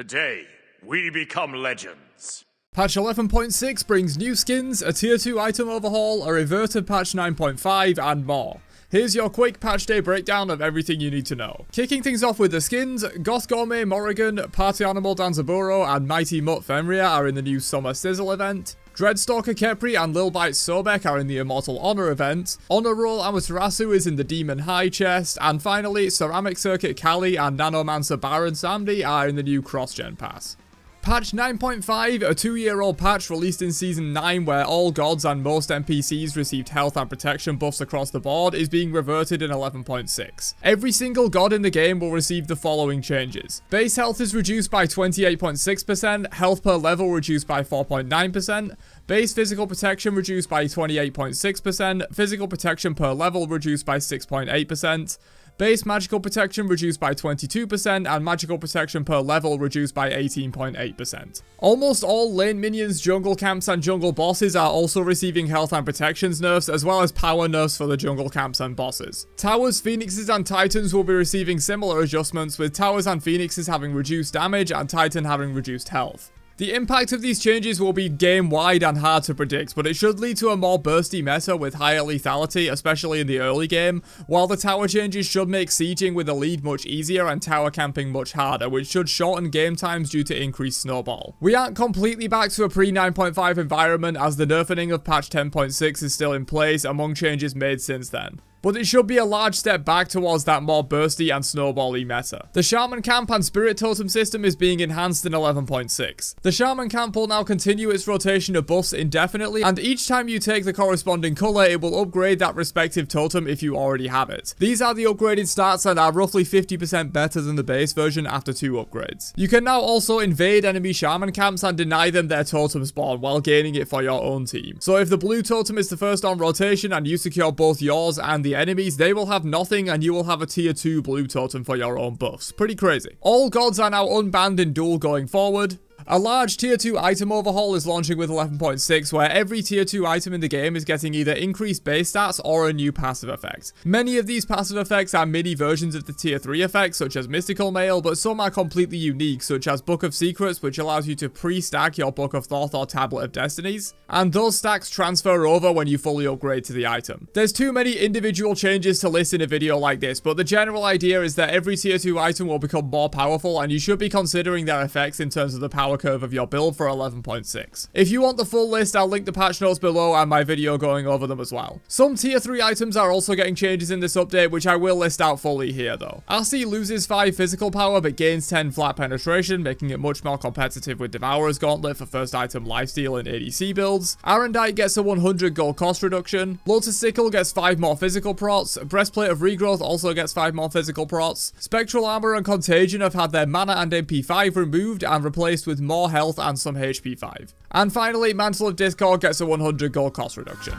Today, we become legends. Patch 11.6 brings new skins, a tier 2 item overhaul, a reverted patch 9.5 and more. Here's your quick patch day breakdown of everything you need to know. Kicking things off with the skins, Goth Gourmet Morrigan, Party Animal Danzaburo and Mighty Mutt Fenrir are in the new Summer Sizzle event. Dreadstalker Kepri and Lil Bite Sobek are in the Immortal Honor event. Honor Roll Amaterasu is in the Demon High chest. And finally, Ceramic Circuit Kali and Nanomancer Baron Samdi are in the new Cross-Gen Pass. Patch 9.5, a 2-year-old patch released in Season 9 where all gods and most NPCs received health and protection buffs across the board, is being reverted in 11.6. Every single god in the game will receive the following changes. Base health is reduced by 28.6%, health per level reduced by 4.9%, base physical protection reduced by 28.6%, physical protection per level reduced by 6.8%, base magical protection reduced by 22% and magical protection per level reduced by 18.8%. Almost all lane minions, jungle camps and jungle bosses are also receiving health and protections nerfs as well as power nerfs for the jungle camps and bosses. Towers, phoenixes and titans will be receiving similar adjustments, with towers and phoenixes having reduced damage and titan having reduced health. The impact of these changes will be game-wide and hard to predict, but it should lead to a more bursty meta with higher lethality, especially in the early game, while the tower changes should make sieging with a lead much easier and tower camping much harder, which should shorten game times due to increased snowball. We aren't completely back to a pre-9.5 environment, as the nerfing of patch 10.6 is still in place among changes made since then, but it should be a large step back towards that more bursty and snowbally meta. The Shaman Camp and Spirit Totem system is being enhanced in 11.6. The Shaman Camp will now continue its rotation of buffs indefinitely, and each time you take the corresponding colour, it will upgrade that respective totem if you already have it. These are the upgraded stats and are roughly 50% better than the base version after 2 upgrades. You can now also invade enemy Shaman Camps and deny them their totem spawn while gaining it for your own team. So if the blue totem is the first on rotation and you secure both yours and the enemies, they will have nothing and you will have a tier 2 blue totem for your own buffs. Pretty crazy. All gods are now unbanned in duel going forward. A large tier 2 item overhaul is launching with 11.6, where every tier 2 item in the game is getting either increased base stats or a new passive effect. Many of these passive effects are mini versions of the tier 3 effects, such as Mystical Mail, but some are completely unique, such as Book of Secrets, which allows you to pre-stack your Book of Thoth or Tablet of Destinies, and those stacks transfer over when you fully upgrade to the item. There's too many individual changes to list in a video like this, but the general idea is that every tier 2 item will become more powerful, and you should be considering their effects in terms of the power curve of your build for 11.6. If you want the full list, I'll link the patch notes below and my video going over them as well. Some tier 3 items are also getting changes in this update, which I will list out fully here though. Asi loses 5 physical power but gains 10 flat penetration, making it much more competitive with Devourer's Gauntlet for first item lifesteal in ADC builds. Arendite gets a 100 gold cost reduction. Lotus Sickle gets 5 more physical prots. Breastplate of Regrowth also gets 5 more physical prots. Spectral Armor and Contagion have had their mana and MP5 removed and replaced with more health and some HP 5. And finally, Mantle of Discord gets a 100 gold cost reduction.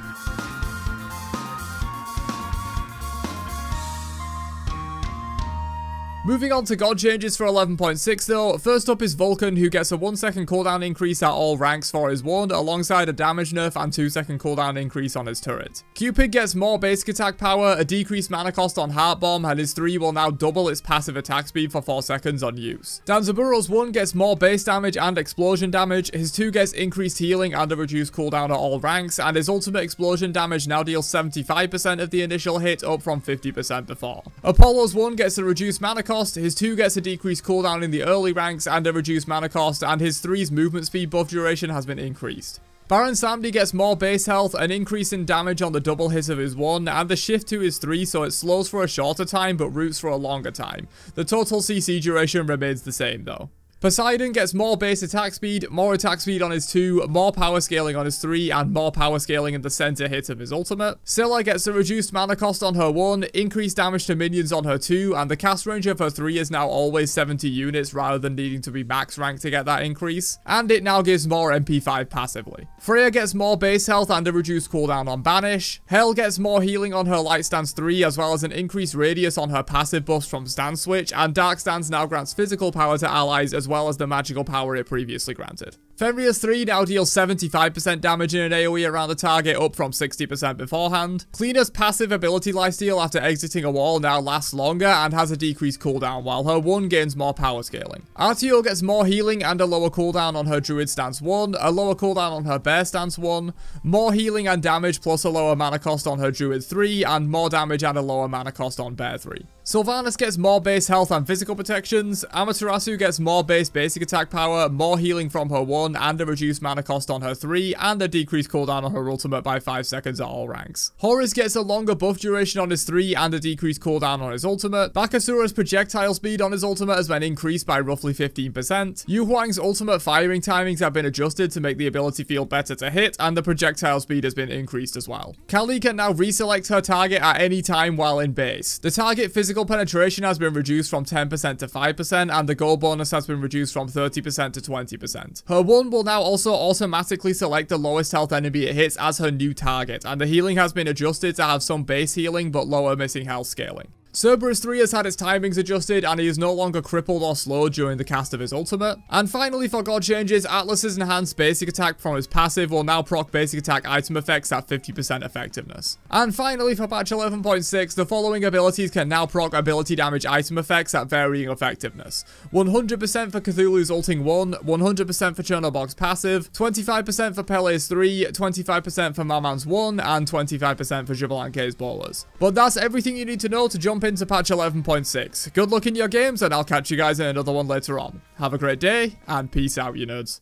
Moving on to god changes for 11.6 though, first up is Vulcan, who gets a 1-second cooldown increase at all ranks for his wand, alongside a damage nerf and 2-second cooldown increase on his turret. Cupid gets more basic attack power, a decreased mana cost on Heart Bomb, and his 3 will now double its passive attack speed for 4 seconds on use. Danzaburo's 1 gets more base damage and explosion damage, his 2 gets increased healing and a reduced cooldown at all ranks, and his ultimate explosion damage now deals 75% of the initial hit, up from 50% before. Apollo's 1 gets a reduced mana cost, his 2 gets a decreased cooldown in the early ranks and a reduced mana cost, and his 3's movement speed buff duration has been increased. Baron Samdi gets more base health, an increase in damage on the double hit of his 1, and the shift to his 3, so it slows for a shorter time but roots for a longer time. The total CC duration remains the same though. Poseidon gets more base attack speed, more attack speed on his 2, more power scaling on his 3, and more power scaling in the center hit of his ultimate. Scylla gets a reduced mana cost on her 1, increased damage to minions on her 2, and the cast range of her 3 is now always 70 units rather than needing to be max rank to get that increase, and it now gives more MP5 passively. Freya gets more base health and a reduced cooldown on Banish. Hel gets more healing on her Light Stance 3, as well as an increased radius on her passive buffs from Stance Switch, and Dark Stance now grants physical power to allies as well as the magical power it previously granted. Fenrir's 3 now deals 75% damage in an AoE around the target, up from 60% beforehand. Cleaner's passive ability lifesteal after exiting a wall now lasts longer and has a decreased cooldown, while her 1 gains more power scaling. Artio gets more healing and a lower cooldown on her Druid stance 1, a lower cooldown on her Bear stance 1, more healing and damage plus a lower mana cost on her Druid 3, and more damage and a lower mana cost on Bear 3. Sylvanas gets more base health and physical protections, Amaterasu gets more base basic attack power, more healing from her 1, and a reduced mana cost on her 3, and a decreased cooldown on her ultimate by 5 seconds at all ranks. Horus gets a longer buff duration on his 3 and a decreased cooldown on his ultimate. Bakasura's projectile speed on his ultimate has been increased by roughly 15%. Yu Huang's ultimate firing timings have been adjusted to make the ability feel better to hit, and the projectile speed has been increased as well. Kali can now reselect her target at any time while in base. The target physical penetration has been reduced from 10% to 5%, and the goal bonus has been reduced from 30% to 20%. Her 1 will now also automatically select the lowest health enemy it hits as her new target, and the healing has been adjusted to have some base healing but lower missing health scaling. Cerberus 3 has had its timings adjusted, and he is no longer crippled or slowed during the cast of his ultimate. And finally, for god changes, Atlas's enhanced basic attack from his passive will now proc basic attack item effects at 50% effectiveness. And finally, for patch 11.6, the following abilities can now proc ability damage item effects at varying effectiveness. 100% for Cthulhu's ulting 1, 100% for Chernobog's passive, 25% for Pele's 3, 25% for Maman's 1, and 25% for Jabalanque's bowlers. But that's everything you need to know to jump into patch 11.6. Good luck in your games, and I'll catch you guys in another one later on. Have a great day, and peace out, you nerds.